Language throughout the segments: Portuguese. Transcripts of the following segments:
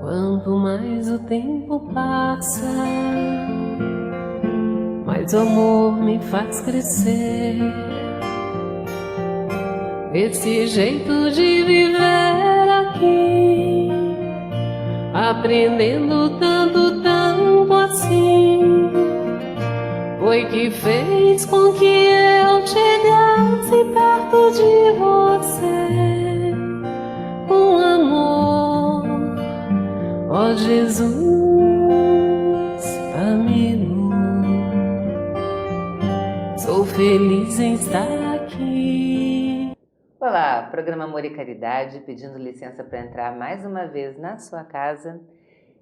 Quanto mais o tempo passa, mais o amor me faz crescer. Esse jeito de viver aqui, aprendendo tanto, tanto assim, foi que fez com que eu chegasse perto de você com amor, ó Jesus, amigo. Sou feliz em estar aqui. Olá, programa Amor e Caridade, pedindo licença para entrar mais uma vez na sua casa.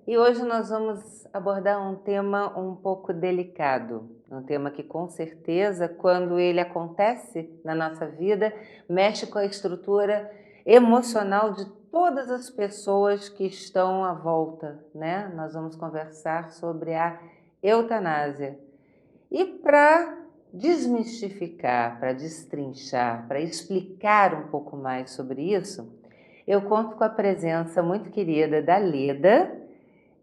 E hoje nós vamos abordar um tema um pouco delicado, um tema que com certeza, quando ele acontece na nossa vida, mexe com a estrutura emocional de todas as pessoas que estão à volta, né? Nós vamos conversar sobre a eutanásia. E para desmistificar, para destrinchar, para explicar um pouco mais sobre isso, eu conto com a presença muito querida da Leda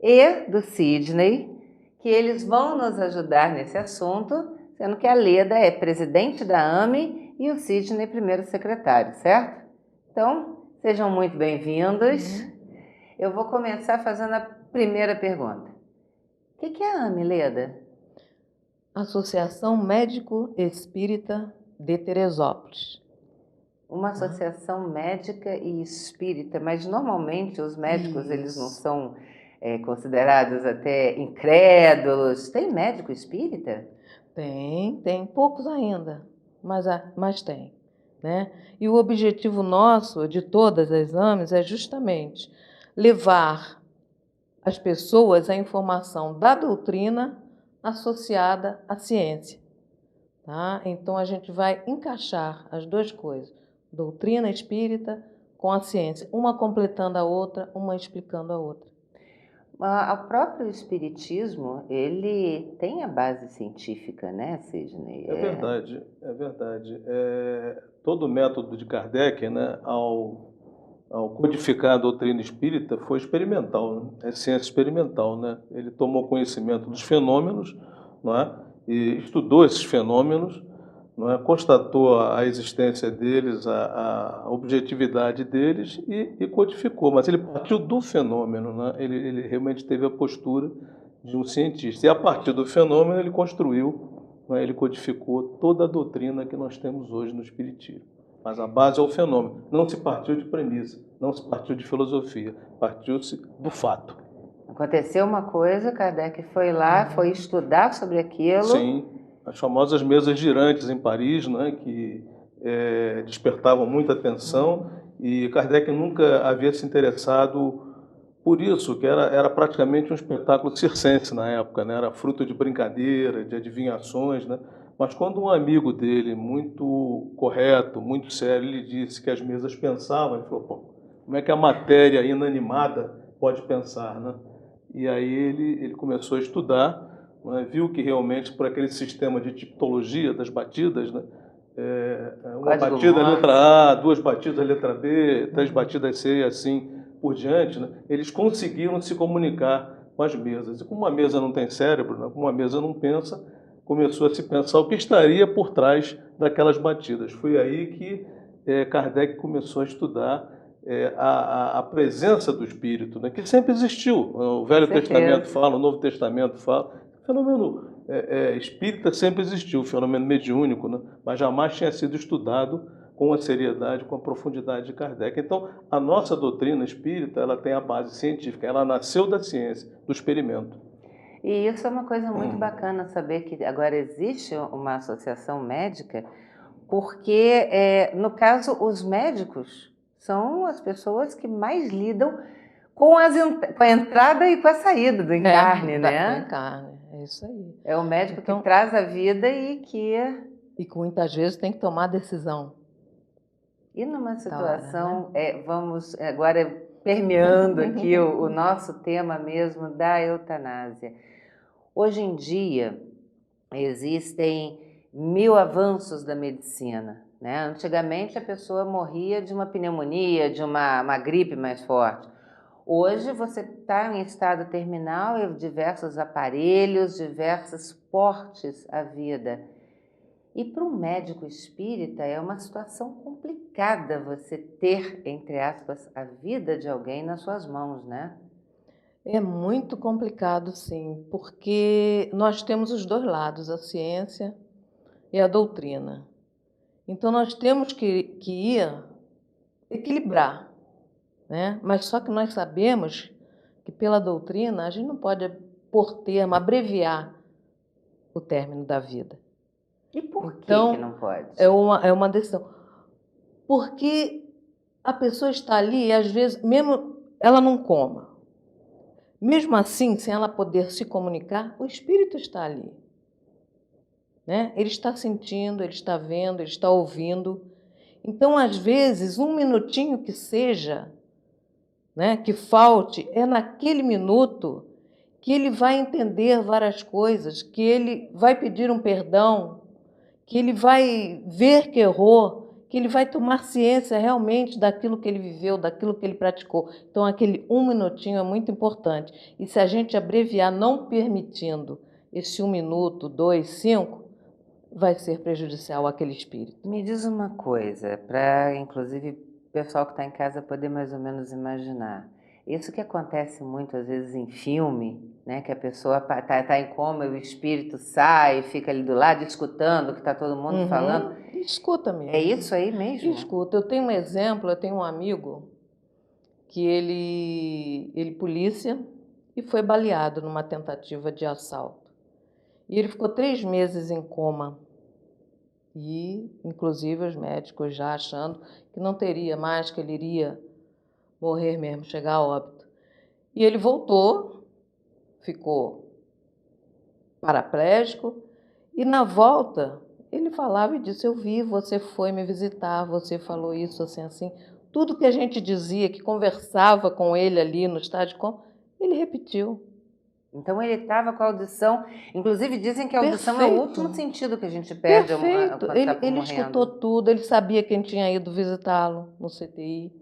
e do Sidney, que eles vão nos ajudar nesse assunto, sendo que a Leda é presidente da AME e o Sidney primeiro secretário, certo? Então, sejam muito bem-vindos. Eu vou começar fazendo a primeira pergunta. O que é a AME, Leda? Associação Médico Espírita de Teresópolis. Uma associação médica e espírita, mas normalmente os médicos eles não são considerados até incrédulos. Tem médico espírita? Tem poucos ainda, mas tem, né? E o objetivo nosso, de todas as AMEs, é justamente levar as pessoas a informação da doutrina associada à ciência. Tá? Então, a gente vai encaixar as duas coisas, doutrina espírita com a ciência, uma completando a outra, uma explicando a outra. O próprio espiritismo, ele tem a base científica, né, Sidney? É verdade, é verdade. Todo o método de Kardec, né, ao codificar a doutrina espírita, foi experimental, né? É ciência experimental, né? Ele tomou conhecimento dos fenômenos, não é? E estudou esses fenômenos, não é? Constatou a existência deles, a objetividade deles e codificou. Mas ele partiu do fenômeno, né? Ele realmente teve a postura de um cientista. E a partir do fenômeno ele construiu, né? Ele codificou toda a doutrina que nós temos hoje no Espiritismo. Mas a base é o fenômeno. Não se partiu de premissa, não se partiu de filosofia, partiu-se do fato. Aconteceu uma coisa, Kardec foi lá, foi estudar sobre aquilo. Sim, as famosas mesas girantes em Paris, né, que despertavam muita atenção, e Kardec nunca havia se interessado por isso, que era praticamente um espetáculo circense na época, né, era fruto de brincadeira, de adivinhações, né. Mas quando um amigo dele, muito correto, muito sério, lhe disse que as mesas pensavam, ele falou, pô, como é que a matéria inanimada pode pensar, né? E aí ele começou a estudar, né? Viu que realmente por aquele sistema de tipologia das batidas, né? Uma batida letra A, duas batidas letra B, três batidas C e assim por diante, né? Eles conseguiram se comunicar com as mesas. E como uma mesa não tem cérebro, né? Como uma mesa não pensa, começou a se pensar o que estaria por trás daquelas batidas. Foi aí que Kardec começou a estudar a presença do Espírito, né, que sempre existiu. O Velho Testamento fala, o Novo Testamento fala. O fenômeno espírita sempre existiu, o fenômeno mediúnico, né, mas jamais tinha sido estudado com a seriedade, com a profundidade de Kardec. Então, a nossa doutrina espírita ela tem a base científica, ela nasceu da ciência, do experimento. E isso é uma coisa muito bacana, saber que agora existe uma associação médica, porque, no caso, os médicos são as pessoas que mais lidam com a entrada e com a saída do encarne, né? Do encarne, é isso aí. É o médico que traz a vida e que... E que muitas vezes tem que tomar decisão. E numa situação, vamos agora permeando aqui o nosso tema mesmo da eutanásia. Hoje em dia, existem 1000 avanços da medicina, né? Antigamente a pessoa morria de uma pneumonia, de uma gripe mais forte. Hoje você está em estado terminal e diversos aparelhos, diversos portes à vida. E para um médico espírita é uma situação complicada você ter, entre aspas, a vida de alguém nas suas mãos, né? É muito complicado, sim, porque nós temos os dois lados, a ciência e a doutrina. Então nós temos que ir equilibrar, né? Mas só que nós sabemos que pela doutrina a gente não pode por termo abreviar o término da vida. E por que Então, não pode? é uma decisão. Porque a pessoa está ali e às vezes, mesmo ela não coma, mesmo assim, sem ela poder se comunicar, o espírito está ali, né? Ele está sentindo, ele está vendo, ele está ouvindo. Então, às vezes, um minutinho que seja, né, que falte, é naquele minuto que ele vai entender várias coisas, que ele vai pedir um perdão, que ele vai ver que errou, que ele vai tomar ciência realmente daquilo que ele viveu, daquilo que ele praticou. Então, aquele um minutinho é muito importante. E se a gente abreviar, não permitindo esse 1 minuto, 2, 5, vai ser prejudicial àquele espírito. Me diz uma coisa, para inclusive o pessoal que está em casa poder mais ou menos imaginar. Isso que acontece muito às vezes em filme, né, que a pessoa tá em coma e o espírito sai, fica ali do lado escutando o que está todo mundo falando. Escuta mesmo. É isso aí mesmo? Escuta. Eu tenho um exemplo, eu tenho um amigo que ele polícia e foi baleado numa tentativa de assalto. E ele ficou 3 meses em coma. E, inclusive, os médicos já achando que não teria mais, que ele iria morrer mesmo, chegar a óbito. E ele voltou, ficou paraplégico, e na volta ele falava e disse: eu vi, você foi me visitar, você falou isso, assim, assim. Tudo que a gente dizia, que conversava com ele ali no estádio, ele repetiu. Então ele estava com a audição, inclusive dizem que a audição é o Perfeito. último sentido que a gente perde Perfeito. quando Ele, está ele morrendo. escutou tudo, ele sabia quem tinha ido visitá-lo no CTI.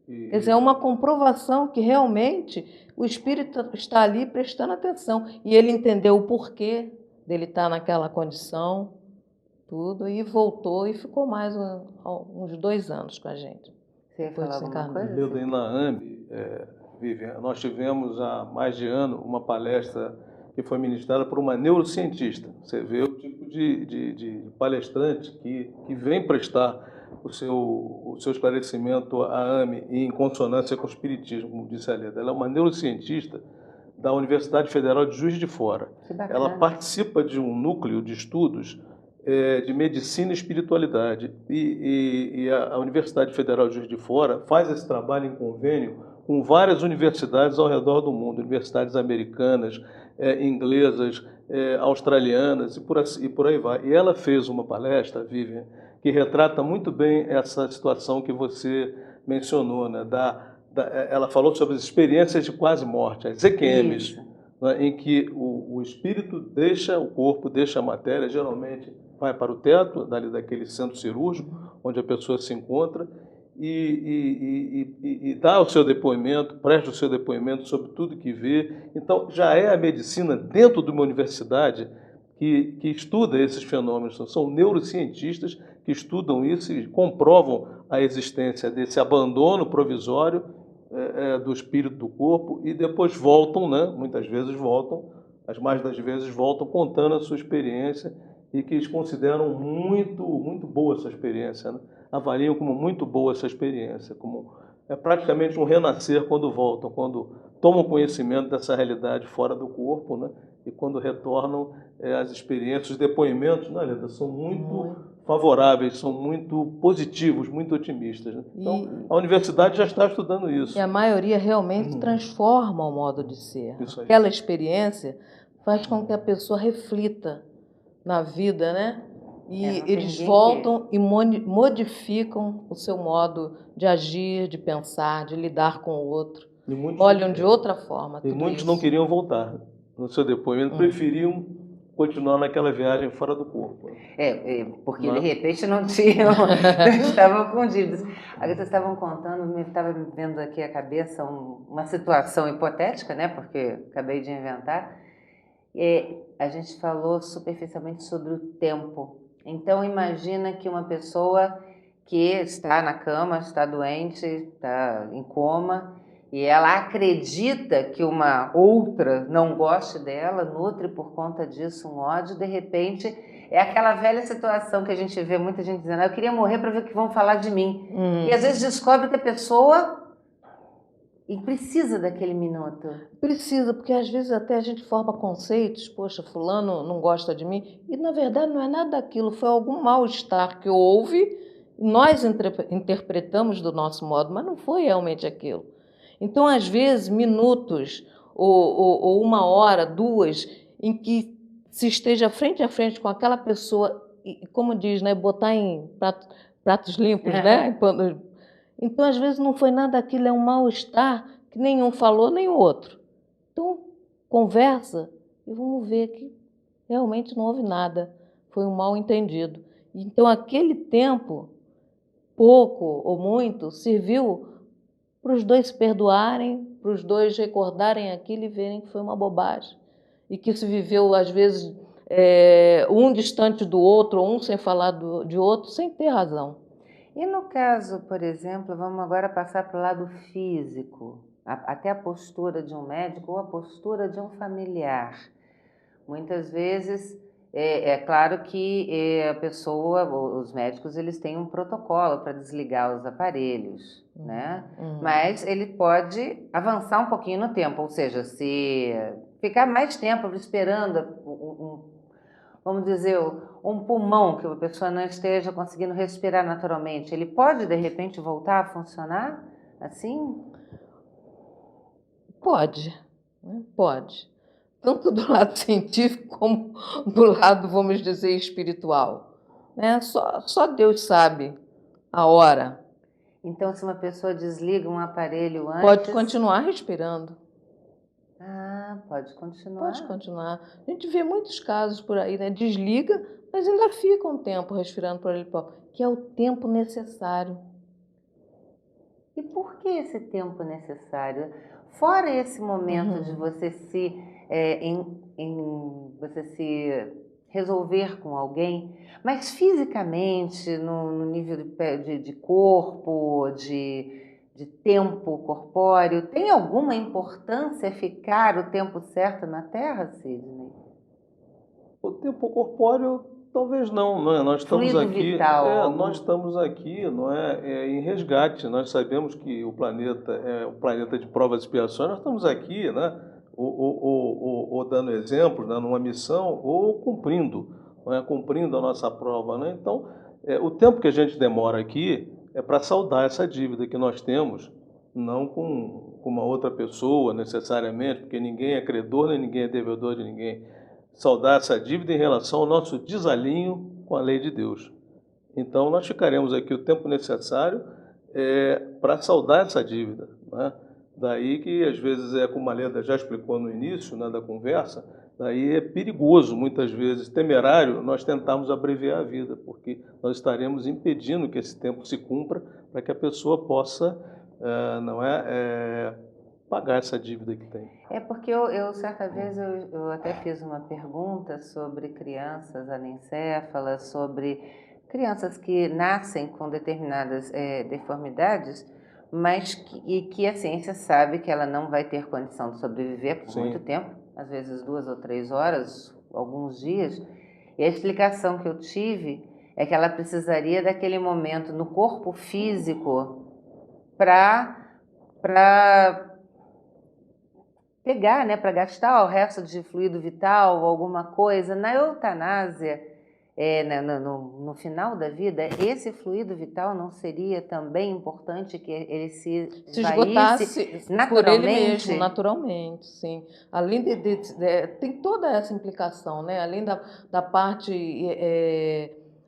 Quer dizer, é E uma comprovação que realmente o espírito está ali prestando atenção. E ele entendeu o porquê dele estar naquela condição, tudo, e voltou e ficou mais uns 2 anos com a gente. Você ia Depois falar de alguma desencarnar. coisa? Leda, em Naambi, Vivian, nós tivemos há mais de ano uma palestra que foi ministrada por uma neurocientista. Você vê o tipo de palestrante que vem prestar o seu esclarecimento à AME em consonância com o Espiritismo, como disse a Leda. Ela é uma neurocientista da Universidade Federal de Juiz de Fora. Que bacana. Ela participa de um núcleo de estudos de medicina e espiritualidade. E a Universidade Federal de Juiz de Fora faz esse trabalho em convênio com várias universidades ao redor do mundo, universidades americanas, inglesas, australianas e por aí vai. E ela fez uma palestra, Vivian, que retrata muito bem essa situação que você mencionou, né? Ela falou sobre as experiências de quase morte, as EQMs, né? Em que o espírito deixa o corpo, deixa a matéria, geralmente vai para o teto, daquele centro cirúrgico, onde a pessoa se encontra, e dá o seu depoimento, presta o seu depoimento sobre tudo que vê. Então, já é a medicina dentro de uma universidade que estuda esses fenômenos. São neurocientistas que estudam isso e comprovam a existência desse abandono provisório do espírito do corpo e depois voltam, né? Muitas vezes voltam, as mais das vezes voltam contando a sua experiência e que eles consideram muito boa essa experiência, né? Avaliam como muito boa essa experiência, como é praticamente um renascer quando voltam, quando tomam conhecimento dessa realidade fora do corpo, né? E quando retornam, as experiências, os depoimentos, né, Leda, são muito favoráveis, são muito positivos, muito otimistas, né? Então, a universidade já está estudando isso. E a maioria realmente transforma o modo de ser. Isso aí. Aquela experiência faz com que a pessoa reflita na vida, né? E não tem eles ninguém voltam e modificam o seu modo de agir, de pensar, de lidar com o outro. E muitos, Olham de outra forma. e tudo muitos isso. não queriam voltar no seu depoimento, preferiam continuar naquela viagem fora do corpo. Porque Não é? de repente não tinham, não estavam com dívidas. Aí vocês estavam contando, me estava me vendo aqui a cabeça uma situação hipotética, né? Porque acabei de inventar. A gente falou superficialmente sobre o tempo. Então imagina que uma pessoa que está na cama, está doente, está em coma, e ela acredita que uma outra não goste dela, nutre por conta disso um ódio, de repente é aquela velha situação que a gente vê muita gente dizendo: eu queria morrer para ver o que vão falar de mim. E às vezes descobre que a pessoa precisa daquele minuto. Precisa, porque às vezes até a gente forma conceitos, poxa, fulano não gosta de mim, e na verdade não é nada daquilo, foi algum mal-estar que houve, nós interpretamos do nosso modo, mas não foi realmente aquilo. Então, às vezes, minutos, ou uma hora, duas, em que se esteja frente a frente com aquela pessoa, e, como diz, né, botar em pratos limpos, né? Então, às vezes, não foi nada daquilo, é um mal-estar que nenhum falou, nem o outro. Então, conversa e vamos ver que realmente não houve nada, foi um mal-entendido. Então, aquele tempo, pouco ou muito, serviu para os dois se perdoarem, para os dois recordarem aquilo e verem que foi uma bobagem. E que se viveu, às vezes, um distante do outro, ou um sem falar de outro, sem ter razão. E no caso, por exemplo, vamos agora passar para o lado físico, até a postura de um médico ou a postura de um familiar. Muitas vezes, é claro que a pessoa, os médicos, eles têm um protocolo para desligar os aparelhos, né? Mas ele pode avançar um pouquinho no tempo, ou seja, se ficar mais tempo esperando vamos dizer, um pulmão que a pessoa não esteja conseguindo respirar naturalmente, ele pode, de repente, voltar a funcionar assim? Pode, né? Pode. Tanto do lado científico como do lado, vamos dizer, espiritual. Né? Só Deus sabe a hora. Então, se uma pessoa desliga um aparelho antes... Pode continuar respirando. Pode continuar. Pode continuar. A gente vê muitos casos por aí, né? Desliga, mas ainda fica um tempo respirando por ele, que é o tempo necessário. E por que esse tempo necessário? Fora esse momento de você você se resolver com alguém, mas fisicamente, no nível de corpo, de tempo corpóreo, tem alguma importância ficar o tempo certo na Terra, Sidney? O tempo corpóreo, talvez não é? Nós estamos Fluido aqui, vital. nós estamos aqui, não é, em resgate. Nós sabemos que o planeta é um planeta de provas e expiações. Nós estamos aqui, né, ou dando exemplos, né, numa missão, ou cumprindo, não é, cumprindo a nossa prova, né? Então, o tempo que a gente demora aqui é para saldar essa dívida que nós temos, não com uma outra pessoa necessariamente, porque ninguém é credor nem ninguém é devedor de ninguém. Saldar essa dívida em relação ao nosso desalinho com a lei de Deus. Então, nós ficaremos aqui o tempo necessário para saldar essa dívida, né? Daí que, às vezes, como a Leda já explicou no início, né, da conversa, daí é perigoso, muitas vezes, temerário, nós tentarmos abreviar a vida, porque nós estaremos impedindo que esse tempo se cumpra para que a pessoa possa, pagar essa dívida que tem. Porque eu certa vez, eu até fiz uma pergunta sobre crianças anencéfalas, sobre crianças que nascem com determinadas deformidades, mas que a ciência sabe que ela não vai ter condição de sobreviver por muito tempo, às vezes 2 ou 3 horas, alguns dias. E a explicação que eu tive é que ela precisaria daquele momento no corpo físico para pegar, né, para gastar o resto de fluido vital ou alguma coisa. Na eutanásia, no final da vida, esse fluido vital não seria também importante que ele se esgotasse naturalmente? Por ele mesmo, naturalmente, sim. Além tem toda essa implicação, né? Além da parte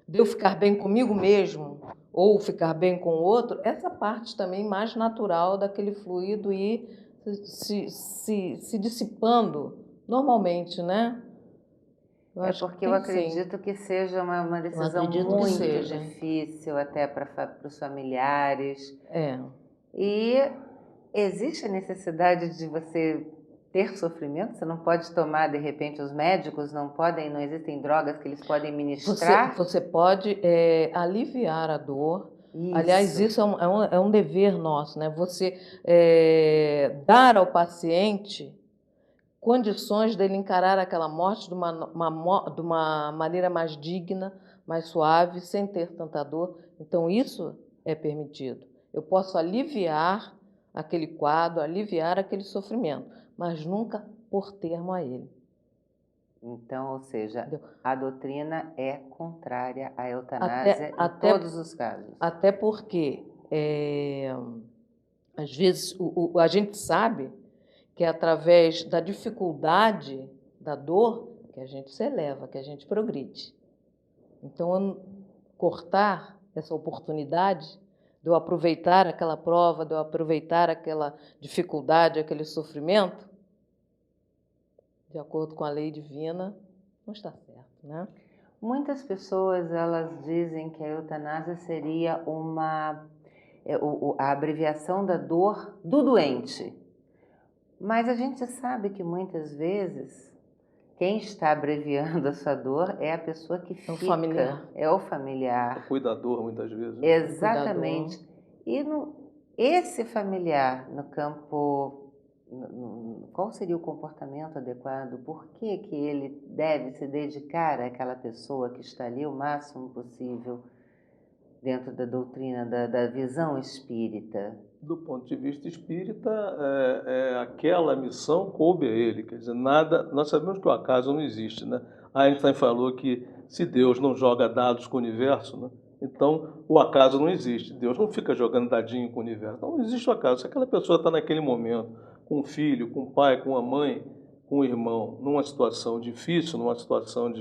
de eu ficar bem comigo mesmo ou ficar bem com o outro, essa parte também mais natural daquele fluido ir se dissipando normalmente, né? Eu É acho que porque eu tem, sim. acredito que seja uma decisão acredito que muito seja. difícil até para os familiares. É. E existe a necessidade de você ter sofrimento? Você não pode tomar, de repente, os médicos não podem, não existem drogas que eles podem ministrar? Você pode aliviar a dor. Isso. Aliás, isso é um dever nosso, né? Você dar ao paciente condições dele encarar aquela morte de uma maneira mais digna, mais suave, sem ter tanta dor. Então, isso é permitido. Eu posso aliviar aquele quadro, aliviar aquele sofrimento, mas nunca por termo a ele. Então, ou seja, Entendeu? a doutrina é contrária à eutanásia em todos os casos. Até porque, às vezes, a gente sabe que é através da dificuldade, da dor, que a gente se eleva, que a gente progride. Então, cortar essa oportunidade de eu aproveitar aquela prova, de eu aproveitar aquela dificuldade, aquele sofrimento, de acordo com a lei divina, não está certo, né? Muitas pessoas, elas dizem que a eutanásia seria a abreviação da dor do doente. Mas a gente sabe que muitas vezes quem está abreviando a sua dor é a pessoa que fica. É o familiar. É o familiar. O cuidador, muitas vezes. Né? Exatamente. E esse familiar no campo, qual seria o comportamento adequado? Por que que ele deve se dedicar àquela pessoa que está ali o máximo possível dentro da doutrina, da visão espírita? Do ponto de vista espírita, aquela missão coube a ele. Quer dizer, nada. Nós sabemos que o acaso não existe, né? Einstein falou que se Deus não joga dados com o universo, né? Então o acaso não existe. Deus não fica jogando dadinho com o universo. Então não existe o acaso. Se aquela pessoa está naquele momento com o filho, com o pai, com a mãe, com o irmão, numa situação difícil, numa situação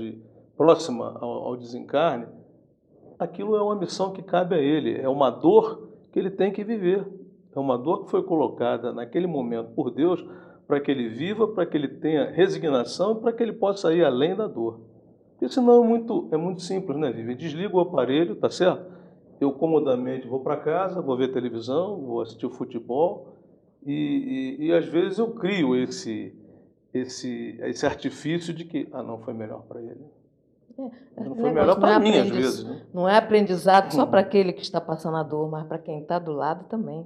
próxima ao desencarne, aquilo é uma missão que cabe a ele. É uma dor que ele tem que viver. É uma dor que foi colocada naquele momento por Deus para que ele viva, para que ele tenha resignação e para que ele possa ir além da dor. Porque senão é muito simples, né, Vivi? Desliga o aparelho, tá certo? Eu comodamente vou para casa, vou ver televisão, vou assistir o futebol e às vezes eu crio esse artifício de que, não, foi melhor para ele. Não foi melhor para mim, às vezes. Né? Não é aprendizado só para aquele que está passando a dor, mas para quem está do lado também.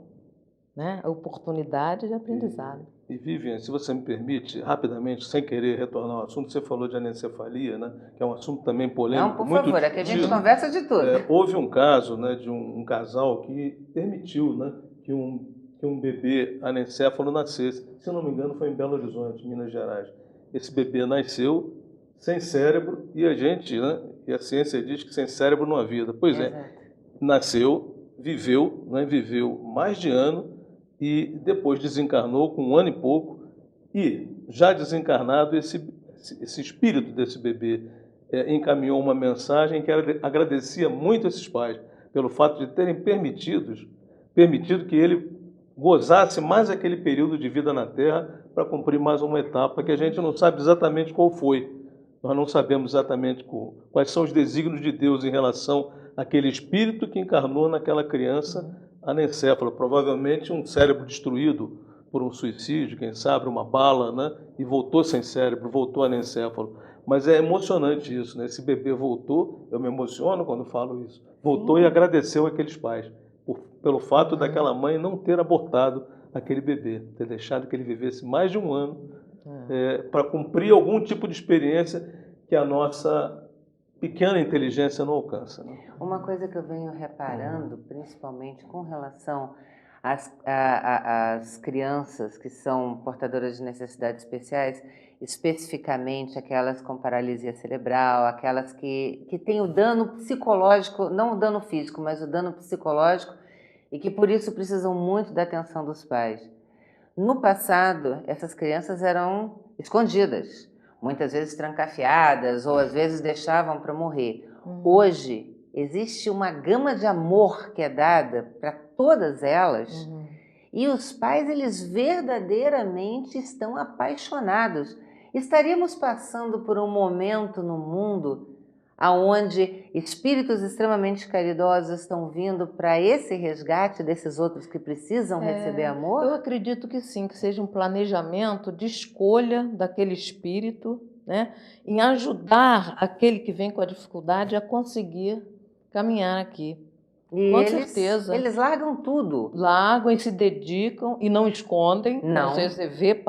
Né? A oportunidade de aprendizado. E Vivian, se você me permite, rapidamente, sem querer retornar ao assunto, você falou de anencefalia, né? Que é um assunto também polêmico. Não, por favor, aqui a gente conversa de tudo. Houve um caso, né, de um casal que permitiu, né, que um bebê anencéfalo nascesse. Se não me engano, foi em Belo Horizonte, Minas Gerais. Esse bebê nasceu sem cérebro e e a ciência diz que sem cérebro não há vida. Pois é, nasceu, viveu mais de ano e depois desencarnou com 1 ano e pouco e, já desencarnado, esse espírito desse bebê encaminhou uma mensagem que agradecia muito esses pais pelo fato de terem permitido que ele gozasse mais aquele período de vida na Terra para cumprir mais uma etapa que a gente não sabe exatamente qual foi. Nós não sabemos exatamente quais são os desígnios de Deus em relação àquele espírito que encarnou naquela criança anencéfala. Provavelmente um cérebro destruído por um suicídio, quem sabe, uma bala, né? E voltou sem cérebro, voltou anencéfalo. Mas é emocionante isso, né? Esse bebê voltou, eu me emociono quando falo isso, voltou e agradeceu aqueles pais pelo fato daquela mãe não ter abortado aquele bebê, ter deixado que ele vivesse mais de 1 ano para cumprir algum tipo de experiência que a nossa pequena inteligência não alcança. Né? Uma coisa que eu venho reparando, principalmente com relação às crianças que são portadoras de necessidades especiais, especificamente aquelas com paralisia cerebral, aquelas que têm o dano psicológico, não o dano físico, mas o dano psicológico, e que por isso precisam muito da atenção dos pais. No passado, essas crianças eram escondidas, muitas vezes trancafiadas ou às vezes deixavam para morrer. Hoje, existe uma gama de amor que é dada para todas elas e os pais, eles verdadeiramente estão apaixonados. estaríamos passando por um momento no mundo onde espíritos extremamente caridosos estão vindo para esse resgate desses outros que precisam receber amor? Eu acredito que sim, que seja um planejamento de escolha daquele espírito, né, em ajudar aquele que vem com a dificuldade a conseguir caminhar aqui. E Com certeza. Eles largam tudo. Largam e se dedicam e não escondem. Não. Você vê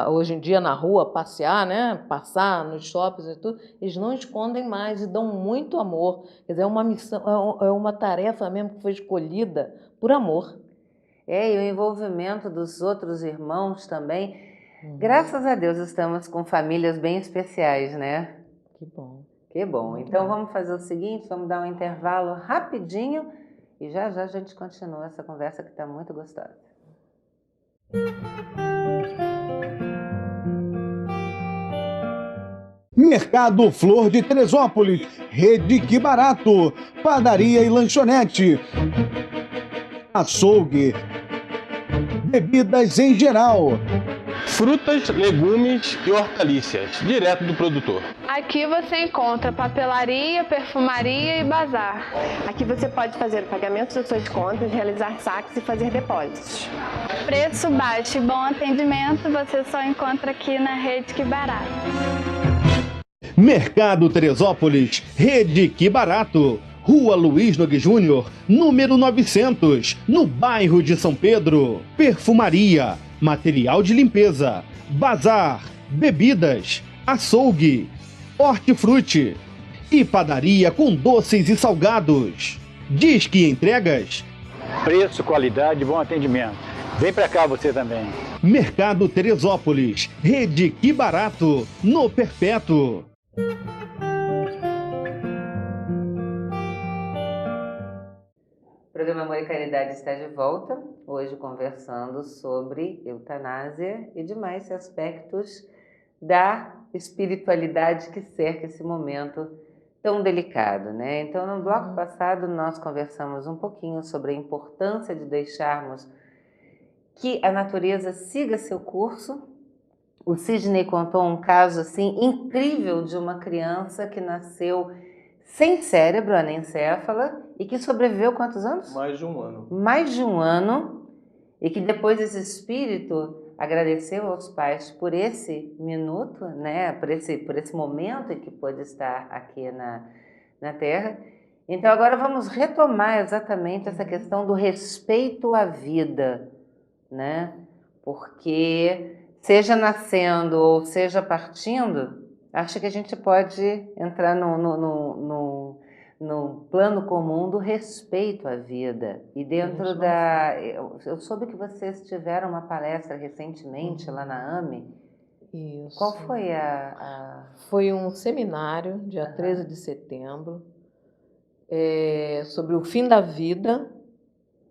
hoje em dia na rua passear, né? Passar nos shoppings e tudo, eles não escondem mais e dão muito amor. Quer dizer, é uma missão, é uma tarefa mesmo que foi escolhida por amor. E o envolvimento dos outros irmãos também. Graças a Deus estamos com famílias bem especiais, né? Que bom. Que bom. Então vamos fazer o seguinte, vamos dar um intervalo rapidinho e já já a gente continua essa conversa que está muito gostosa. Mercado Flor de Teresópolis, Rede Que Barato, padaria e lanchonete, açougue, bebidas em geral, frutas, legumes e hortaliças, direto do produtor. Aqui você encontra papelaria, perfumaria e bazar. Aqui você pode fazer o pagamento das suas contas, realizar saques e fazer depósitos. Preço baixo e bom atendimento você só encontra aqui na Rede Que Barato. Mercado Teresópolis, Rede Que Barato, Rua Luiz Nogue Júnior, número 900, no bairro de São Pedro. Perfumaria, material de limpeza, bazar, bebidas, açougue, hortifruti e padaria com doces e salgados. Disque Entregas. Preço, qualidade e bom atendimento. Vem pra cá você também. Mercado Teresópolis, Rede Que Barato, no Perpétuo. O programa Amor e Caridade está de volta, hoje conversando sobre eutanásia e demais aspectos da espiritualidade que cerca esse momento tão delicado, né? Então, no bloco passado, nós conversamos um pouquinho sobre a importância de deixarmos que a natureza siga seu curso. O Sidney contou um caso assim incrível de uma criança que nasceu sem cérebro, anencéfala, e que sobreviveu quantos anos? Mais de um ano. Mais de um ano, e que depois esse espírito agradeceu aos pais por esse minuto, né, por esse momento em que pôde estar aqui na Terra. Então agora vamos retomar exatamente essa questão do respeito à vida, né? Porque seja nascendo ou seja partindo, acho que a gente pode entrar no plano comum do respeito à vida. E dentro eu soube que vocês tiveram uma palestra recentemente lá na AME. Isso. Qual foi Foi um seminário, dia 13 de setembro, sobre o fim da vida,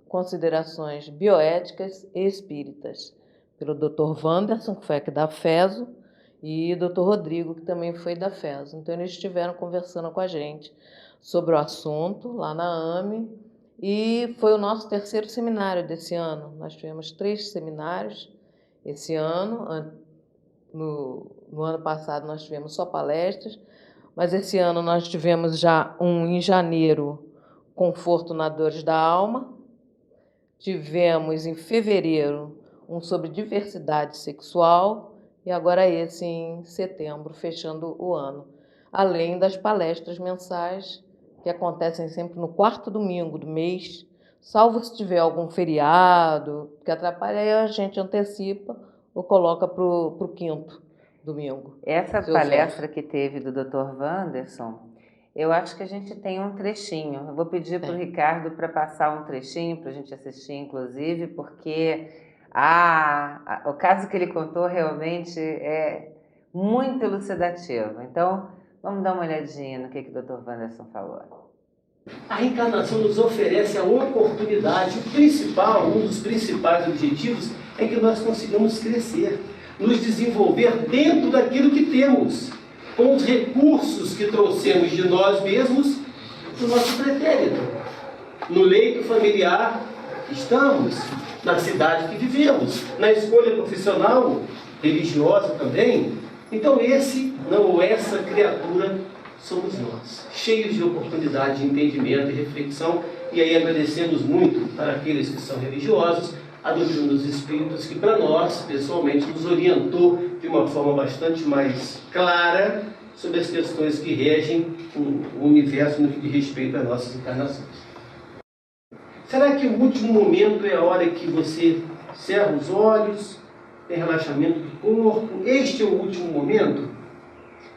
considerações bioéticas e espíritas, pelo Dr. Wanderson, que foi aqui da FESO, e Dr. Rodrigo, que também foi da FESO. Então, eles estiveram conversando com a gente sobre o assunto lá na AME, e foi o nosso terceiro seminário desse ano. Nós tivemos 3 seminários esse ano. No ano passado nós tivemos só palestras, mas esse ano nós tivemos já um em janeiro, Conforto na Dores da Alma. Tivemos em fevereiro um sobre diversidade sexual e agora esse em setembro, fechando o ano. Além das palestras mensais que acontecem sempre no 4º domingo do mês, salvo se tiver algum feriado que atrapalha, aí a gente antecipa ou coloca para o 5º domingo. Essa palestra que teve do Dr. Wanderson, eu acho que a gente tem um trechinho. Eu vou pedir para o Ricardo para passar um trechinho para a gente assistir, inclusive, porque o caso que ele contou realmente é muito elucidativo. Então, vamos dar uma olhadinha no que o Dr. Wanderson falou. A reencarnação nos oferece a oportunidade, um dos principais objetivos é que nós consigamos crescer, nos desenvolver dentro daquilo que temos, com os recursos que trouxemos de nós mesmos do nosso pretérito. No leito familiar estamos, na cidade que vivemos, na escolha profissional, religiosa também, Então esse, não, ou essa criatura somos nós, cheios de oportunidade de entendimento e reflexão, e aí agradecemos muito para aqueles que são religiosos, a doutrina dos Espíritos, que para nós, pessoalmente, nos orientou de uma forma bastante mais clara sobre as questões que regem o universo no que diz respeito às nossas encarnações. Será que o último momento é a hora que você cerra os olhos, tem relaxamento do corpo? Este é o último momento?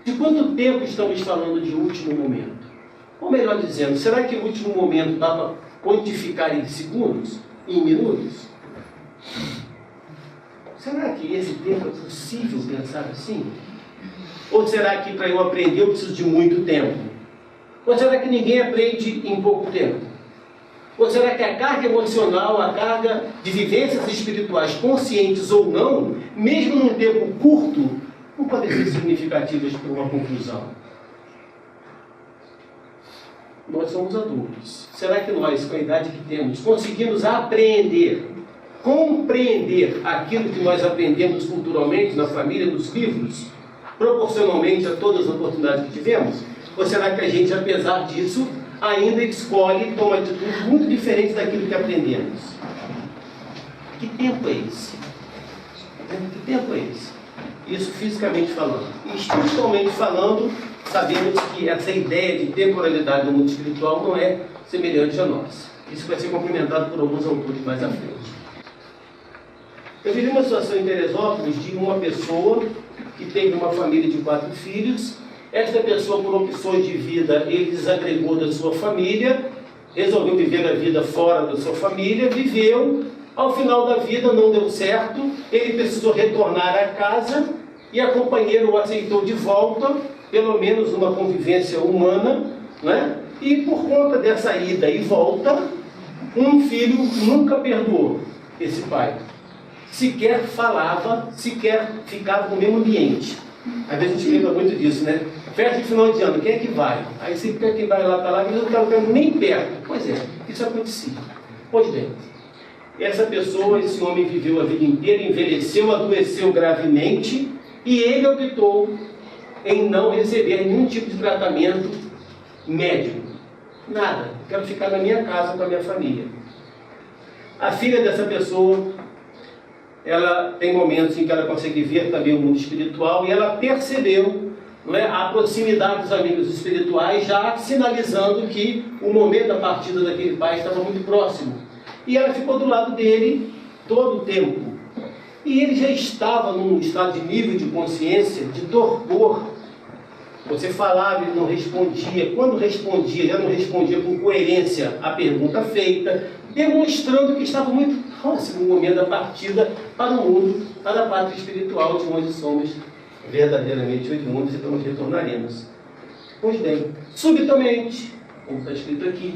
De quanto tempo estamos falando de último momento? Ou melhor dizendo, será que o último momento dá para quantificar em segundos? Em minutos? Será que esse tempo é possível pensar assim? Ou será que para eu aprender eu preciso de muito tempo? Ou será que ninguém aprende em pouco tempo? Ou será que a carga emocional, a carga de vivências espirituais, conscientes ou não, mesmo num tempo curto, não podem ser significativas para uma conclusão? Nós somos adultos. Será que nós, com a idade que temos, conseguimos apreender, compreender aquilo que nós aprendemos culturalmente, na família, nos livros, proporcionalmente a todas as oportunidades que tivemos? Ou será que a gente, apesar disso, ainda escolhe e toma atitudes muito diferentes daquilo que aprendemos? Que tempo é esse? Que tempo é esse? Isso fisicamente falando. E espiritualmente falando, sabemos que essa ideia de temporalidade do mundo espiritual não é semelhante a nós. Isso vai ser complementado por alguns autores mais à frente. Eu vivi uma situação em Teresópolis de uma pessoa que teve uma família de 4 filhos. Esta pessoa, por opções de vida, ele desagregou da sua família, resolveu viver a vida fora da sua família, viveu, ao final da vida não deu certo, ele precisou retornar à casa e a companheira o aceitou de volta, pelo menos uma convivência humana, né? E por conta dessa ida e volta, um filho nunca perdoou esse pai. Sequer falava, sequer ficava no mesmo ambiente. Às vezes a gente lembra muito disso, né? Festa de final de ano, quem é que vai? Aí se quem vai lá, está lá, mas eu não estava nem perto. Pois é, isso acontecia. Pois bem, essa pessoa, esse homem viveu a vida inteira, envelheceu, adoeceu gravemente, e ele optou em não receber nenhum tipo de tratamento médico. Nada. Quero ficar na minha casa com a minha família. A filha dessa pessoa, ela tem momentos em que ela consegue ver também o mundo espiritual, e ela percebeu, não é, a proximidade dos amigos espirituais, já sinalizando que o momento da partida daquele pai estava muito próximo. E ela ficou do lado dele todo o tempo. E ele já estava num estado de nível de consciência, de torpor. Você falava, ele não respondia. Quando respondia, já não respondia com coerência à pergunta feita, demonstrando que estava muito próximo no momento da partida para o mundo, para a pátria espiritual, de onde somos verdadeiramente oriundos e para onde retornaremos. Pois bem, subitamente, como está escrito aqui,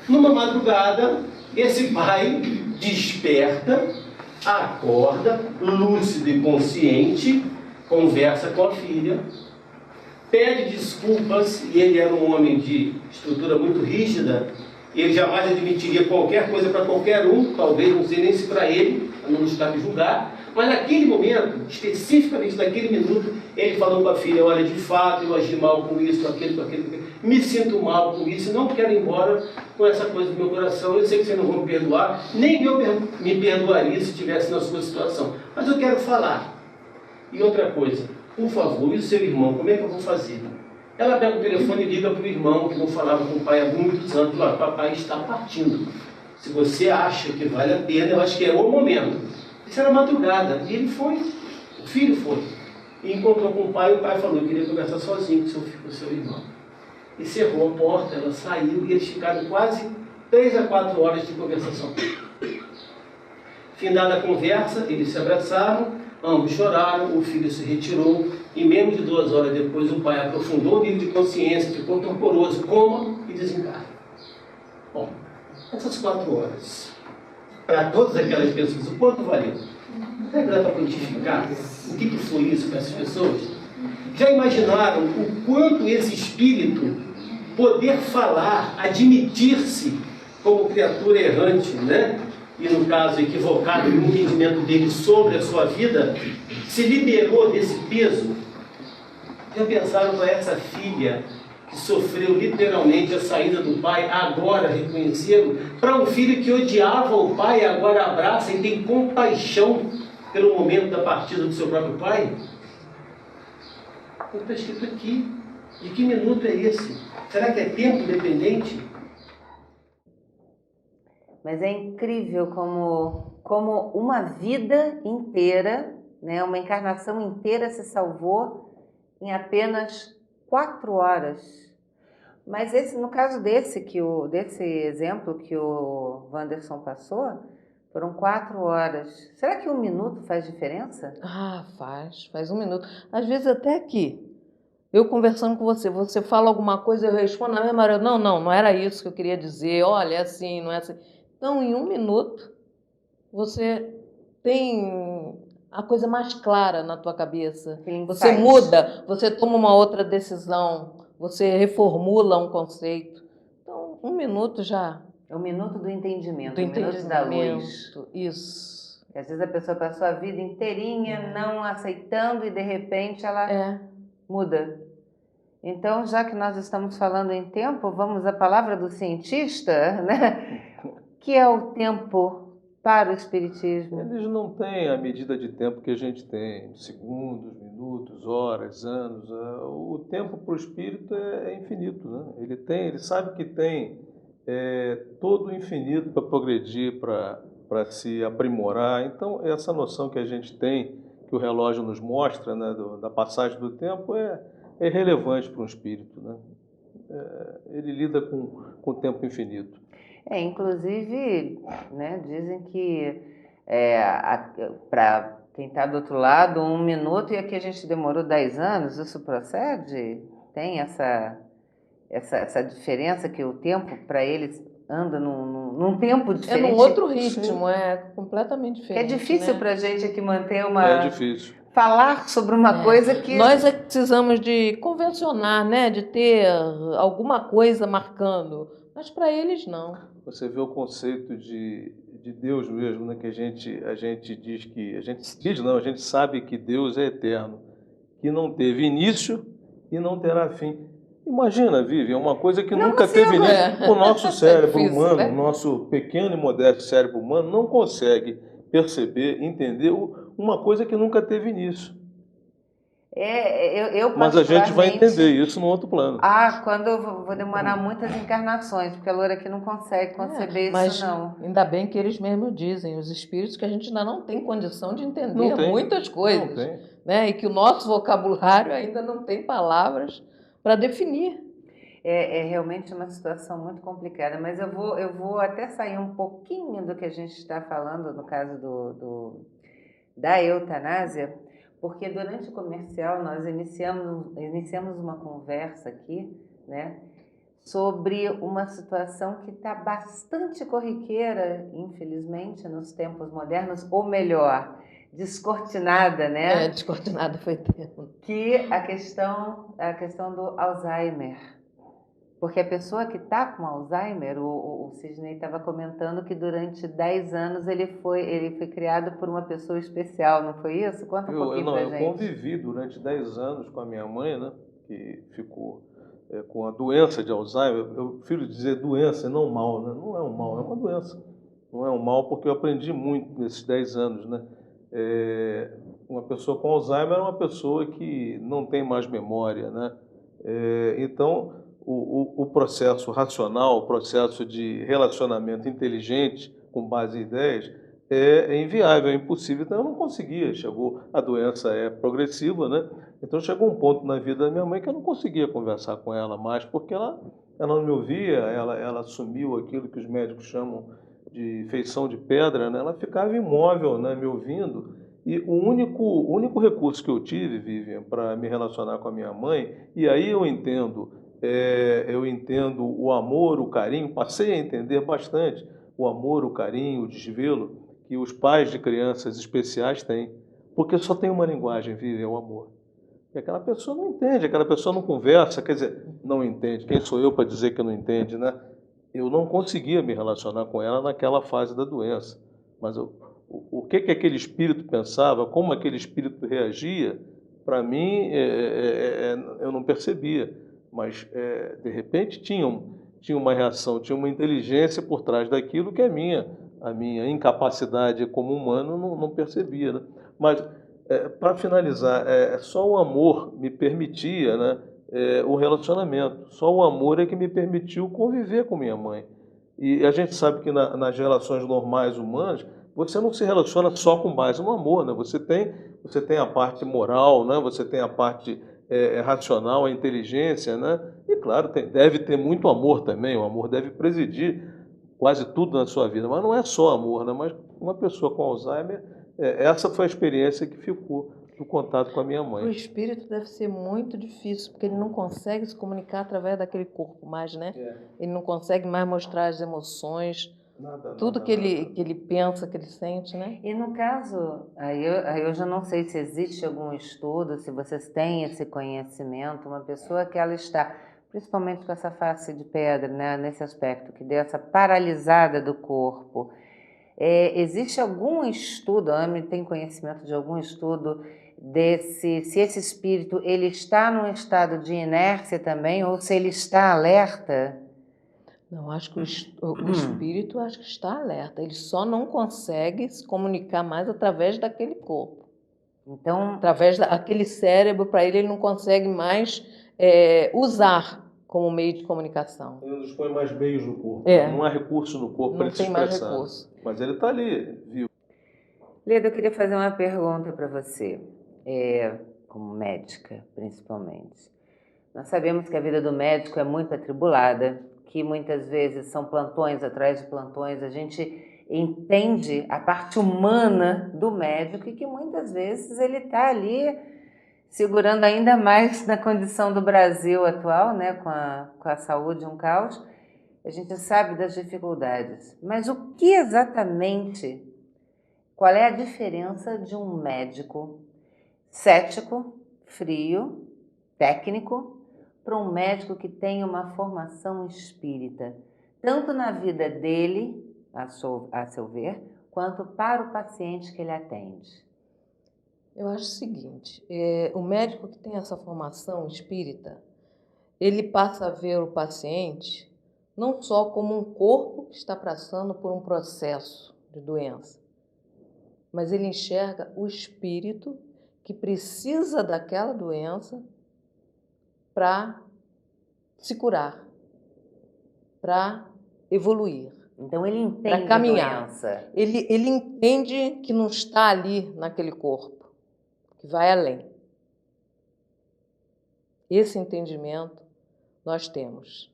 numa madrugada, esse pai desperta, acorda, lúcido e consciente, conversa com a filha, pede desculpas, e ele era um homem de estrutura muito rígida, ele jamais admitiria qualquer coisa para qualquer um, talvez não sei nem se para ele, não nos cabe julgar, mas naquele momento, especificamente naquele minuto, ele falou com a filha: olha, de fato eu agi mal com isso, com aquilo, me sinto mal com isso, não quero ir embora com essa coisa do meu coração, eu sei que vocês não vão me perdoar, nem eu me perdoaria se estivesse na sua situação, mas eu quero falar. E outra coisa, por favor, e o seu irmão, como é que eu vou fazer? Ela pega o telefone e liga para o irmão, que não falava com o pai há muitos anos, e fala: papai está partindo. Se você acha que vale a pena, eu acho que é o momento. Isso era madrugada, e ele foi, o filho foi, e encontrou com o pai falou: eu queria conversar sozinho com o seu irmão. E cerrou a porta, ela saiu, e eles ficaram quase 3 a 4 horas de conversação. Findada a conversa, eles se abraçaram, ambos choraram, o filho se retirou, e menos de 2 horas depois o pai aprofundou o nível de consciência, ficou torporoso, coma e desencarna. Bom, essas 4 horas, para todas aquelas pessoas, o quanto valeu? Será que dá para quantificar o que foi isso para essas pessoas? Já imaginaram o quanto esse espírito poder falar, admitir-se como criatura errante, né? E no caso equivocado no entendimento dele sobre a sua vida, se liberou desse peso, Já pensaram para essa filha que sofreu literalmente a saída do pai, agora reconhecê-lo? Para um filho que odiava o pai, agora abraça e tem compaixão pelo momento da partida do seu próprio pai? Está escrito aqui. De que minuto é esse? Será que é tempo dependente? Mas é incrível como uma vida inteira, né, uma encarnação inteira se salvou em apenas 4 horas. Mas no caso desse exemplo que o Wanderson passou, foram 4 horas. Será que 1 minuto faz diferença? Ah, faz 1 minuto. Às vezes até aqui, eu conversando com você fala alguma coisa, eu respondo na mesma hora, não era isso que eu queria dizer, olha, é assim, não é assim. Então, em 1 minuto, você tem a coisa mais clara na tua cabeça. Você muda, você toma uma outra decisão, você reformula um conceito. Então, 1 minuto já... É o minuto do entendimento, do o minuto da luz. Isso. Porque às vezes a pessoa passou a vida inteirinha não aceitando e de repente ela muda. Então, já que nós estamos falando em tempo, vamos à palavra do cientista, né? Que é o tempo para o Espiritismo. Eles não têm a medida de tempo que a gente tem, segundos, minutos, horas, anos. O tempo para o Espírito é infinito, né? Ele sabe que tem todo o infinito para progredir, para se aprimorar. Então, essa noção que a gente tem, que o relógio nos mostra, né, da passagem do tempo, é relevante para um espírito, né? Ele lida com o tempo infinito. Inclusive, né, dizem que para quem está do outro lado, 1 minuto, e aqui a gente demorou 10 anos, isso procede? Tem essa diferença que o tempo para eles anda num tempo diferente? É num outro ritmo, é completamente diferente. É difícil, né, para a gente aqui manter uma... É difícil. Falar sobre uma coisa que... Nós precisamos de convencionar, né? De ter alguma coisa marcando, mas para eles não. Você vê o conceito de Deus mesmo, né? Que a gente diz que... A gente sabe que Deus é eterno, que não teve início e não terá fim. Imagina, Vivian, uma coisa que nunca teve início. O nosso cérebro humano, né? O nosso pequeno e modesto cérebro humano não consegue perceber, entender uma coisa que nunca teve início. Mas a gente vai entender isso num outro plano. Quando eu vou demorar muitas encarnações, porque a Loura aqui não consegue conceber isso, não. Ainda bem que eles mesmos dizem, os espíritos, que a gente ainda não tem condição de entender muitas coisas. Né? E que o nosso vocabulário ainda não tem palavras para definir. É realmente uma situação muito complicada, mas eu vou até sair um pouquinho do que a gente está falando, no caso da eutanásia, porque durante o comercial nós iniciamos uma conversa aqui, né, sobre uma situação que está bastante corriqueira, infelizmente, nos tempos modernos, ou melhor, descortinada, né? Descortinada foi termo. Que a questão do Alzheimer. Porque a pessoa que está com Alzheimer, o Sidney estava comentando que durante 10 anos ele foi criado por uma pessoa especial, não foi isso? Conta um pouquinho pra gente. Eu convivi durante 10 anos com a minha mãe, né, que ficou com a doença de Alzheimer. Eu prefiro dizer doença e não mal, né? Não é um mal, é uma doença. Não é um mal porque eu aprendi muito nesses 10 anos, né? Uma pessoa com Alzheimer é uma pessoa que não tem mais memória, né? Então, o processo racional, o processo de relacionamento inteligente com base em ideias é inviável, é impossível. Então eu não conseguia, a doença é progressiva, né? Então chegou um ponto na vida da minha mãe que eu não conseguia conversar com ela mais, porque ela não me ouvia, ela assumiu aquilo que os médicos chamam de feição de pedra, né? Ela ficava imóvel, né, me ouvindo. E o único recurso que eu tive, Vivian, para me relacionar com a minha mãe, e aí eu entendo o amor, o carinho, passei a entender bastante o amor, o carinho, o desvelo que os pais de crianças especiais têm, porque só tem uma linguagem, Vivian, o amor. E aquela pessoa não entende, aquela pessoa não conversa, quer dizer, não entende. Quem sou eu para dizer que não entende, né? Eu não conseguia me relacionar com ela naquela fase da doença, mas o que aquele espírito pensava, como aquele espírito reagia, para mim, eu não percebia, mas de repente tinha uma reação, tinha uma inteligência por trás daquilo que a minha incapacidade como humano não percebia, né? Mas, para finalizar, só o amor me permitia, né, o relacionamento, só o amor é que me permitiu conviver com minha mãe. E a gente sabe que nas relações normais humanas, você não se relaciona só com base no amor, né? Você tem a parte moral, né? Você tem a parte racional, a inteligência, né? E claro, deve ter muito amor também, o amor deve presidir quase tudo na sua vida, mas não é só amor, né? Mas uma pessoa com Alzheimer, essa foi a experiência que ficou do contato com a minha Para o mãe. espírito deve ser muito difícil, porque ele não consegue se comunicar através daquele corpo mais, né? Ele não consegue mais mostrar as emoções, tudo que ele pensa, que ele sente, né? E no caso, aí eu já não sei se existe algum estudo, se vocês têm esse conhecimento, uma pessoa que ela está, principalmente com essa face de pedra, né, nesse aspecto, que deu essa paralisada do corpo, existe algum estudo, a AME tem conhecimento de algum estudo se esse espírito ele está num estado de inércia também, ou se ele está alerta? Não, acho que o espírito acho que está alerta. Ele só não consegue se comunicar mais através daquele corpo. Então, através daquele cérebro, para ele não consegue mais usar como meio de comunicação. Ele não dispõe mais meios no corpo. Não há recurso no corpo para Não ele se tem mais expressar. recurso. Mas ele está ali, viu? Leda, eu queria fazer uma pergunta para você, como médica, principalmente. Nós sabemos que a vida do médico é muito atribulada, que muitas vezes são plantões atrás de plantões, a gente entende a parte humana do médico e que muitas vezes ele está ali segurando ainda mais na condição do Brasil atual, né, com a saúde um caos. A gente sabe das dificuldades, mas o que exatamente, qual é a diferença de um médico cético, frio, técnico, para um médico que tem uma formação espírita, tanto na vida dele, a seu ver, quanto para o paciente que ele atende? Eu acho o seguinte, o médico que tem essa formação espírita, ele passa a ver o paciente não só como um corpo que está passando por um processo de doença, mas ele enxerga o espírito que precisa daquela doença para se curar, para evoluir. Então ele entende para caminhar. A doença. Ele entende que não está ali naquele corpo, que vai além. Esse entendimento nós temos.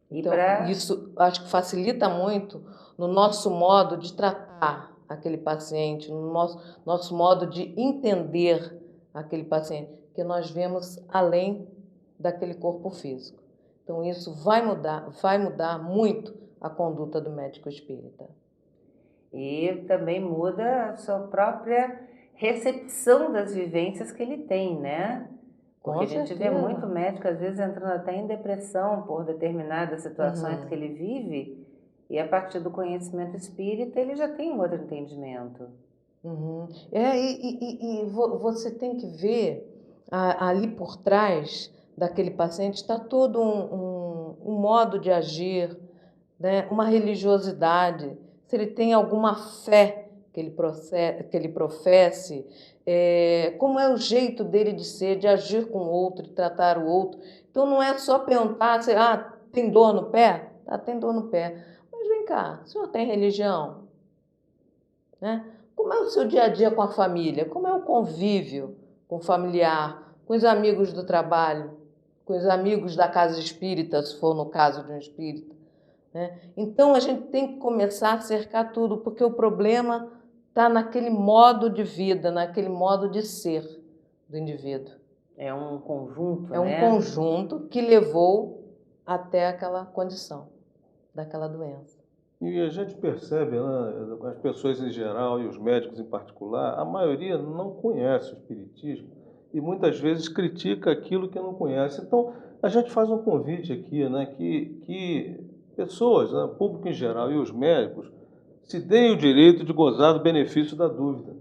Então, isso acho que facilita muito no nosso modo de tratar aquele paciente, no nosso modo de entender aquele paciente, que nós vemos além daquele corpo físico. Então, isso vai mudar muito a conduta do médico espírita. E também muda a sua própria recepção das vivências que ele tem, né? Porque a gente vê muito médico, às vezes, entrando até em depressão por determinadas situações que ele vive, e a partir do conhecimento espírita, ele já tem um outro entendimento. E você tem que ver ali por trás daquele paciente está todo um modo de agir, né? Uma religiosidade, se ele tem alguma fé que ele professe, como é o jeito dele de ser, de agir com o outro, de tratar o outro. Então não é só perguntar se tem dor no pé? Tá, tem dor no pé. Mas vem cá, o senhor tem religião? Né? Como é o seu dia a dia com a família? Como é o convívio com o familiar, com os amigos do trabalho, com os amigos da casa espírita, se for no caso de um espírita, né? Então a gente tem que começar a cercar tudo, porque o problema está naquele modo de vida, naquele modo de ser do indivíduo. É um conjunto, né? Um conjunto que levou até aquela condição, daquela doença. E a gente percebe, né, as pessoas em geral e os médicos em particular, a maioria não conhece o espiritismo e muitas vezes critica aquilo que não conhece. Então, a gente faz um convite aqui, né, que pessoas, né, público em geral e os médicos, se deem o direito de gozar do benefício da dúvida.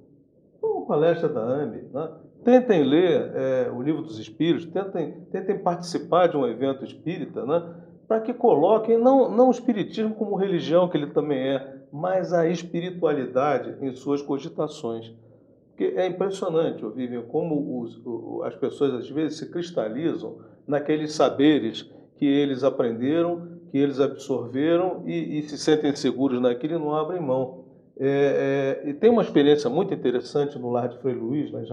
Uma palestra da AME, né, tentem ler o Livro dos Espíritos, tentem participar de um evento espírita, né? Para que coloquem não o espiritismo como religião, que ele também é, mas a espiritualidade em suas cogitações. Porque é impressionante, Vivian, como as pessoas às vezes se cristalizam naqueles saberes que eles aprenderam, que eles absorveram e se sentem seguros naquilo e não abrem mão. E tem uma experiência muito interessante no Lar de Frei Luiz, lá em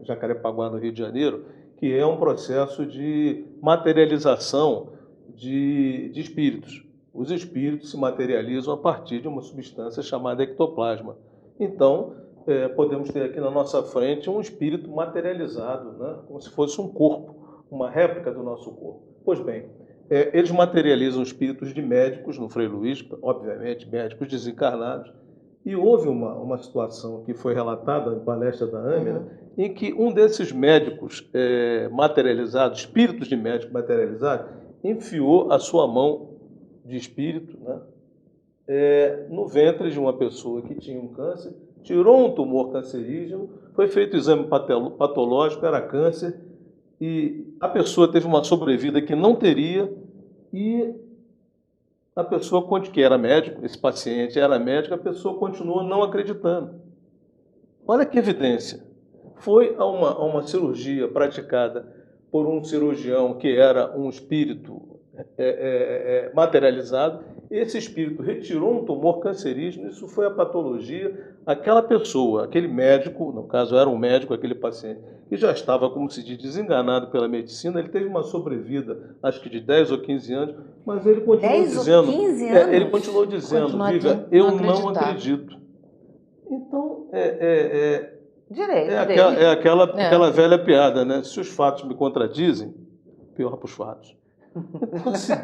Jacarepaguá, no Rio de Janeiro, que é um processo de materialização de espíritos. Os espíritos se materializam a partir de uma substância chamada ectoplasma. Então, podemos ter aqui na nossa frente um espírito materializado, né? Como se fosse um corpo, uma réplica do nosso corpo. Pois bem, eles materializam espíritos de médicos no Frei Luiz, obviamente médicos desencarnados, e houve uma situação que foi relatada em palestra da Âmina, em que um desses médicos materializados, espíritos de médicos materializados, enfiou a sua mão de espírito, né, no ventre de uma pessoa que tinha um câncer, tirou um tumor cancerígeno, foi feito o exame patológico, era câncer, e a pessoa teve uma sobrevida que não teria, e a pessoa, que era médico, esse paciente era médico, a pessoa continua não acreditando. Olha que evidência. Foi a uma cirurgia praticada por um cirurgião que era um espírito materializado. Esse espírito retirou um tumor cancerígeno, isso foi a patologia. Aquela pessoa, aquele médico, no caso era um médico, aquele paciente, que já estava, como se diz, desenganado pela medicina, ele teve uma sobrevida, acho que de 10 ou 15 anos, mas ele continuou 10 dizendo... ou 15 anos? Ele continuou dizendo, Vivian, eu não acredito. Então, Direito. aquela velha piada, né? Se os fatos me contradizem, pior para os fatos. Então, se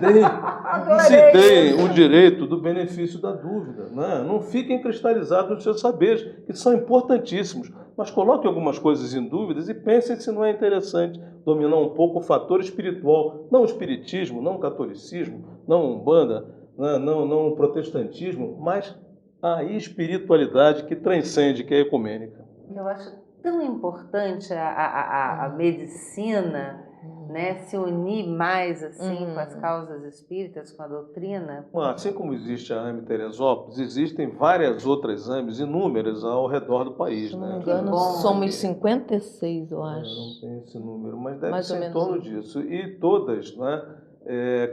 deem o direito do benefício da dúvida, né? Não fiquem cristalizados nos seus saberes, que são importantíssimos, mas coloquem algumas coisas em dúvidas e pensem se não é interessante dominar um pouco o fator espiritual, não o espiritismo, não o catolicismo, não a Umbanda, não o protestantismo, mas a espiritualidade que transcende, que é ecumênica. Eu acho tão importante a medicina, né, se unir mais assim com as causas espíritas, com a doutrina. Assim como existe a AME Teresópolis, existem várias outras AMEs, inúmeras, ao redor do país. Se não me né? engano, somos 56, eu acho. Não tenho esse número, mas deve Mais ou ser em menos torno disso. E todas, né,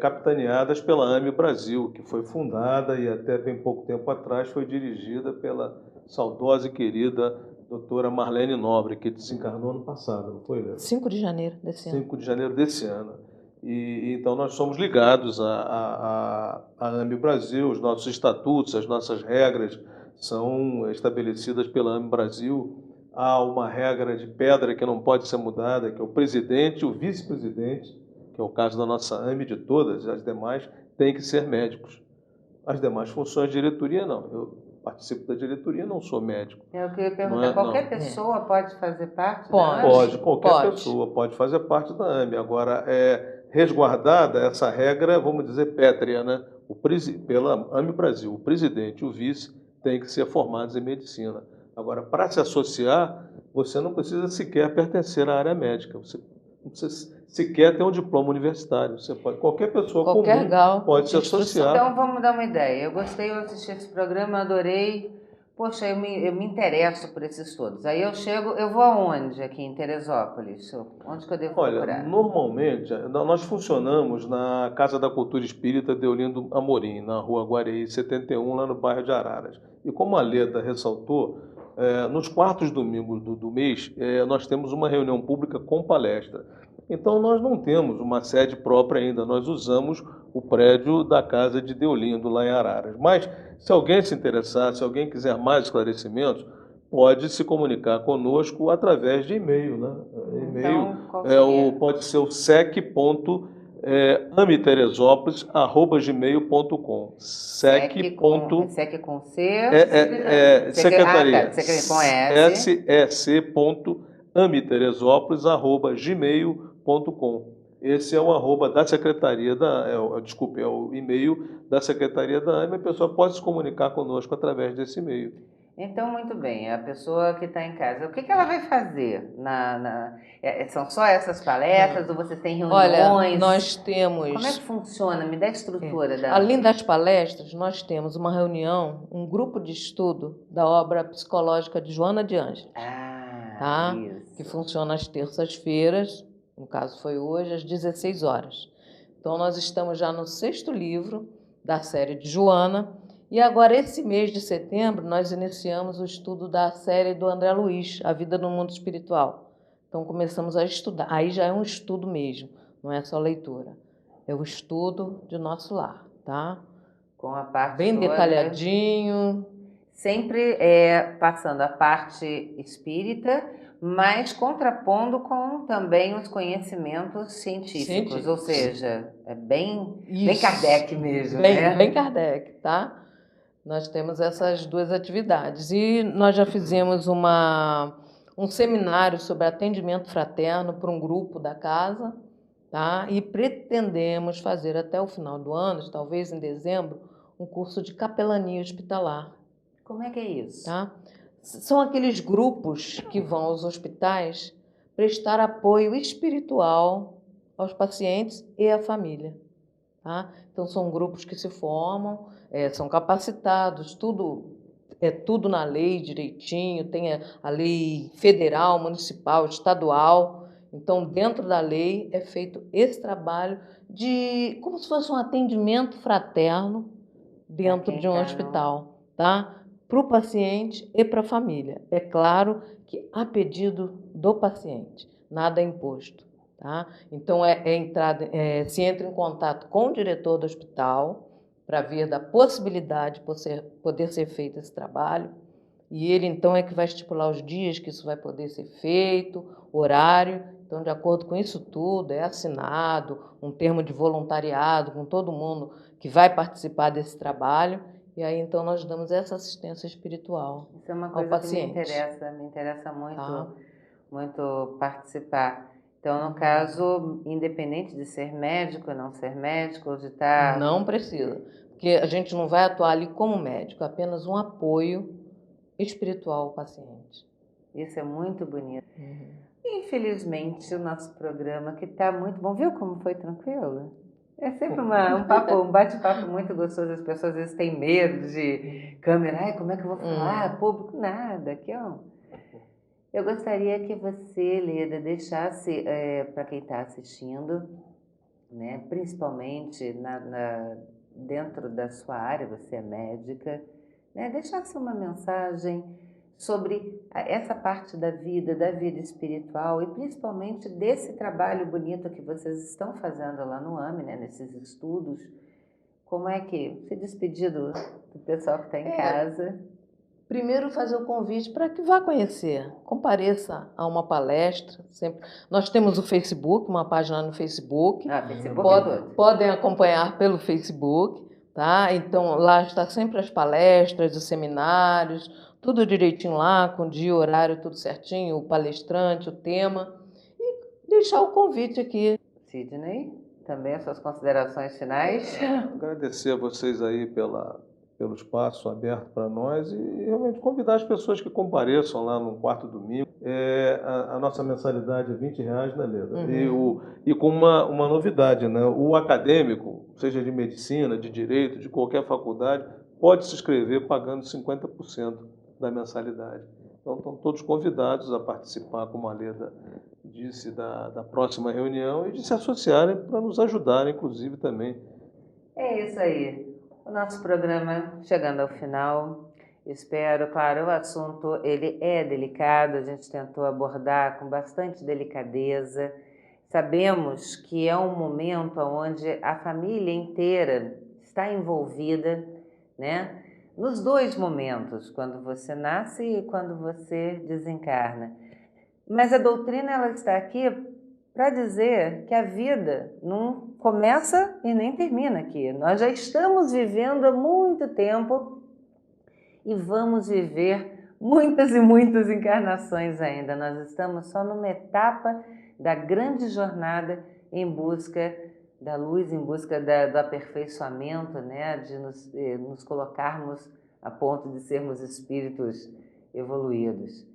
capitaneadas pela AME Brasil, que foi fundada e até bem pouco tempo atrás foi dirigida pela saudosa e querida doutora Marlene Nobre, que desencarnou ano passado, não foi, Léo? 5 de janeiro desse ano. 5 de janeiro desse ano. E então nós somos ligados à AME Brasil, os nossos estatutos, as nossas regras são estabelecidas pela AME Brasil. Há uma regra de pedra que não pode ser mudada, que é o presidente e o vice-presidente, que é o caso da nossa AME, de todas, as demais têm que ser médicos. As demais funções de diretoria, não. Eu participo da diretoria, não sou médico. Eu queria perguntar, qualquer pessoa pode fazer parte da AME? Pode, qualquer pessoa pode fazer parte da AME. Agora, resguardada essa regra, vamos dizer, pétrea, né? Pela AME Brasil, o presidente e o vice têm que ser formados em medicina. Agora, para se associar, você não precisa sequer pertencer à área médica. Você não precisa sequer ter um diploma universitário. Você pode, qualquer pessoa comum pode se associar. Então, vamos dar uma ideia. Eu gostei, eu assisti esse programa, adorei. Poxa, eu me interesso por esses todos. Aí eu chego, eu vou aonde aqui em Teresópolis? Onde que eu devo procurar? Normalmente, nós funcionamos na Casa da Cultura Espírita Deolindo Amorim, na Rua Guareí 71, lá no bairro de Araras. E como a Leda ressaltou, nos quartos domingos do mês, nós temos uma reunião pública com palestra. Então, nós não temos uma sede própria ainda, nós usamos o prédio da Casa de Deolindo, lá em Araras. Mas, se alguém se interessar, se alguém quiser mais esclarecimentos, pode se comunicar conosco através de e-mail, né? E-mail pode ser o sec.amiteresópolis@gmail.com. Sec com C? Secretaria. Com S. sec.amiteresópolis@gmail.com. Esse é o arroba da Secretaria é o e-mail da Secretaria da AME. A pessoa pode se comunicar conosco através desse e-mail. Então, muito bem, a pessoa que está em casa, o que ela vai fazer? São só essas palestras ou você tem reuniões? Olha, nós temos... Como é que funciona? Me dá a estrutura da... Além das palestras, nós temos uma reunião, um grupo de estudo da obra psicológica de Joana de Ângeles. Tá? Isso. Que funciona às terças-feiras, no caso foi hoje, às 16 horas. Então, nós estamos já no 6º livro da série de Joana, e agora, esse mês de setembro, nós iniciamos o estudo da série do André Luiz, A Vida no Mundo Espiritual. Então, começamos a estudar. Aí já é um estudo mesmo, não é só leitura. É o estudo de nosso lar, tá? Com a parte bem toda, detalhadinho. Sempre passando a parte espírita, mas contrapondo com também os conhecimentos científicos. Ou seja, é bem Kardec mesmo, né? Bem Kardec, tá? Nós temos essas duas atividades. E nós já fizemos um seminário sobre atendimento fraterno para um grupo da casa, tá? E pretendemos fazer até o final do ano, talvez em dezembro, um curso de capelania hospitalar. Como é que é isso? Tá? São aqueles grupos que vão aos hospitais prestar apoio espiritual aos pacientes e à família. Tá? Então, são grupos que se formam, são capacitados, tudo na lei direitinho, tem a lei federal, municipal, estadual. Então, dentro da lei é feito esse trabalho como se fosse um atendimento fraterno dentro de um hospital, tá? Para o paciente e para a família. É claro que a pedido do paciente, nada é imposto. Tá? Então, se entra em contato com o diretor do hospital para ver da possibilidade de poder ser feito esse trabalho, e ele, então, é que vai estipular os dias que isso vai poder ser feito, horário. Então, de acordo com isso tudo, é assinado um termo de voluntariado com todo mundo que vai participar desse trabalho, e aí, então, nós damos essa assistência espiritual ao paciente. Isso é uma coisa que me interessa muito, tá? Muito participar. Então, no caso, independente de ser médico ou não ser médico, ou de estar... Não precisa, porque a gente não vai atuar ali como médico, apenas um apoio espiritual ao paciente. Isso é muito bonito. Infelizmente, o nosso programa, que está muito bom, viu como foi tranquilo? É sempre um bate-papo muito gostoso. As pessoas às vezes têm medo de câmera. Ai, como é que eu vou falar? Público, nada. Aqui, ó. Eu gostaria que você, Leda, deixasse para quem está assistindo, né, principalmente dentro da sua área, você é médica, né, deixasse uma mensagem sobre essa parte da vida espiritual e principalmente desse trabalho bonito que vocês estão fazendo lá no AME, né, nesses estudos. Como é que se despedir do pessoal que está em casa? Primeiro, fazer o convite para que vá conhecer, compareça a uma palestra. Sempre. Nós temos o Facebook, uma página no Facebook. Podem acompanhar pelo Facebook, tá? Então, lá está sempre as palestras, os seminários, tudo direitinho lá, com dia, horário, tudo certinho, o palestrante, o tema. E deixar o convite aqui. Sidney, também as suas considerações finais. Agradecer a vocês aí pelo espaço aberto para nós e realmente convidar as pessoas que compareçam lá no quarto domingo. A nossa mensalidade é R$20, né, Leda? E com uma novidade, né? O acadêmico, seja de medicina, de direito, de qualquer faculdade, pode se inscrever pagando 50% da mensalidade. Então, estão todos convidados a participar, como a Leda disse, da próxima reunião e de se associarem para nos ajudarem, inclusive, também. É isso aí. O nosso programa chegando ao final. Espero, claro, o assunto ele é delicado, a gente tentou abordar com bastante delicadeza. Sabemos que é um momento onde a família inteira está envolvida, né? Nos dois momentos, quando você nasce e quando você desencarna. Mas a doutrina ela está aqui para dizer que a vida não começa e nem termina aqui. Nós já estamos vivendo há muito tempo e vamos viver muitas e muitas encarnações ainda. Nós estamos só numa etapa da grande jornada em busca da luz, em busca do aperfeiçoamento, né? De nos colocarmos a ponto de sermos espíritos evoluídos.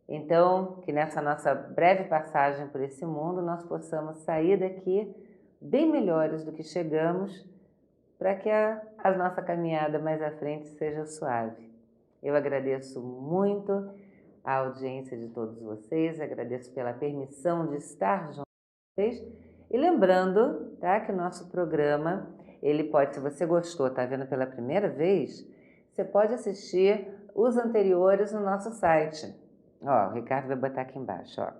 Então, que nessa nossa breve passagem por esse mundo, nós possamos sair daqui bem melhores do que chegamos, para que a nossa caminhada mais à frente seja suave. Eu agradeço muito a audiência de todos vocês, agradeço pela permissão de estar junto com vocês. E lembrando, tá, que o nosso programa, ele pode, se você gostou, está vendo pela primeira vez, você pode assistir os anteriores no nosso site. Ó, o Ricardo vai botar aqui embaixo, ó,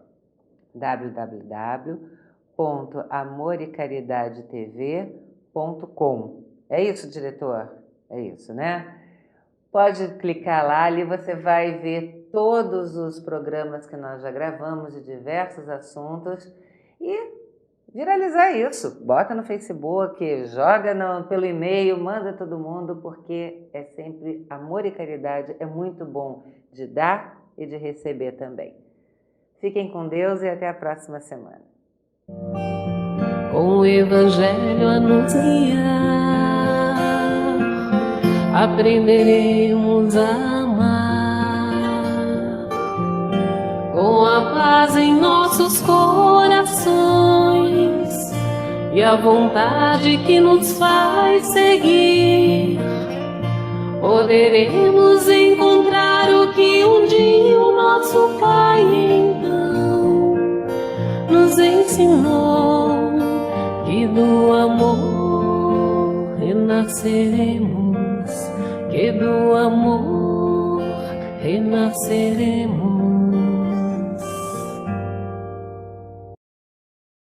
www.amorecaridadeTV.com. É isso, diretor? É isso, né? Pode clicar lá, ali você vai ver todos os programas que nós já gravamos de diversos assuntos e viralizar isso. Bota no Facebook, joga pelo e-mail, manda todo mundo, porque é sempre amor e caridade, é muito bom de dar e de receber também. Fiquem com Deus e até a próxima semana. Com o Evangelho a nos guiar, aprenderemos a amar. Com a paz em nossos corações e a vontade que nos faz seguir, poderemos encontrar o que um dia o nosso Pai então nos ensinou, que do amor renasceremos, que do amor renasceremos.